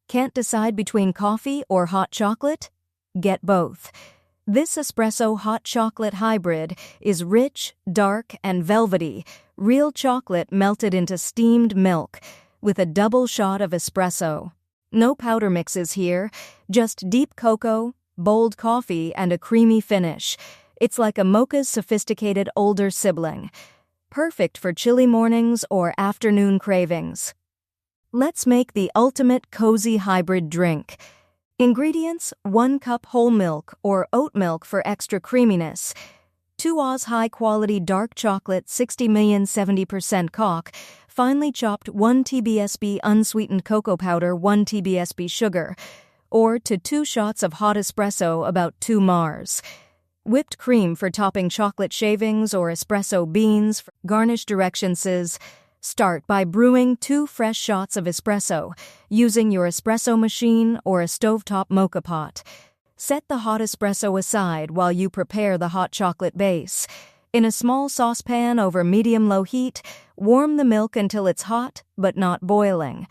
Can't decide between coffee or hot chocolate? Get both. This espresso hot chocolate hybrid is rich, dark, and velvety, real chocolate melted into steamed milk, with a double shot of espresso. No powder mixes here, just deep cocoa, bold coffee, and a creamy finish. It's like a mocha's sophisticated older sibling. Perfect for chilly mornings or afternoon cravings. Let's make the ultimate cozy hybrid drink. Ingredients: 1 cup whole milk or oat milk for extra creaminess, 2 Oz high-quality dark chocolate 60 million 70% cock, finely chopped 1 tbsp unsweetened cocoa powder 1 tbsp sugar, or to 2 shots of hot espresso about 2 Mars. Whipped cream for topping chocolate shavings or espresso beans. Garnish directions is: start by brewing 2 fresh shots of espresso, using your espresso machine or a stovetop mocha pot. Set the hot espresso aside while you prepare the hot chocolate base. In a small saucepan over medium-low heat, warm the milk until it's hot but not boiling.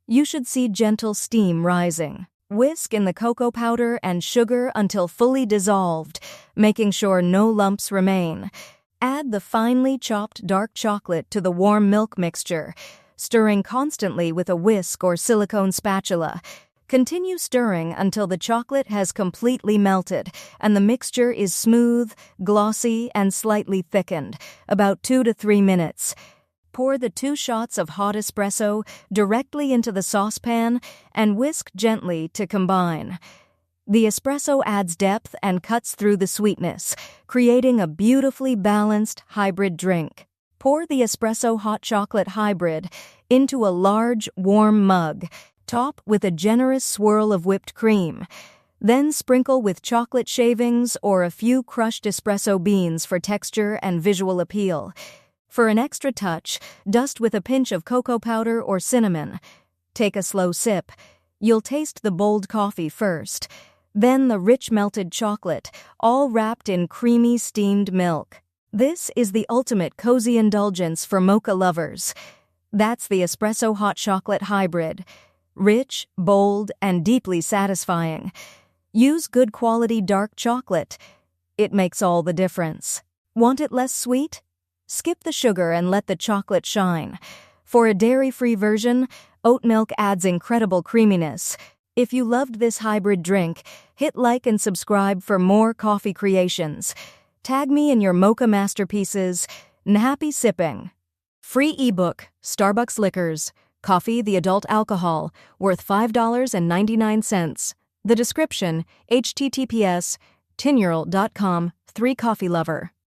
You should see gentle steam rising. Whisk in the cocoa powder and sugar until fully dissolved, making sure no lumps remain. Add the finely chopped dark chocolate to the warm milk mixture, stirring constantly with a whisk or silicone spatula. Continue stirring until the chocolate has completely melted and the mixture is smooth, glossy, and slightly thickened, about 2 to 3 minutes. Pour the 2 shots of hot espresso directly into the saucepan and whisk gently to combine. The espresso adds depth and cuts through the sweetness, creating a beautifully balanced hybrid drink. Pour the espresso hot chocolate hybrid into a large, warm mug. Top with a generous swirl of whipped cream. Then sprinkle with chocolate shavings or a few crushed espresso beans for texture and visual appeal. For an extra touch, dust with a pinch of cocoa powder or cinnamon. Take a slow sip. You'll taste the bold coffee first, then the rich melted chocolate, all wrapped in creamy steamed milk. This is the ultimate cozy indulgence for mocha lovers. That's the espresso hot chocolate hybrid. Rich, bold, and deeply satisfying. Use good quality dark chocolate. It makes all the difference. Want it less sweet? Skip the sugar and let the chocolate shine. For a dairy-free version, oat milk adds incredible creaminess. If you loved this hybrid drink, hit like and subscribe for more coffee creations. Tag me in your mocha masterpieces, and happy sipping. Free ebook, Starbucks Liquors, Coffee the Adult Alcohol, worth $5.99. The description, https://tinural.com, 3 Coffee Lover.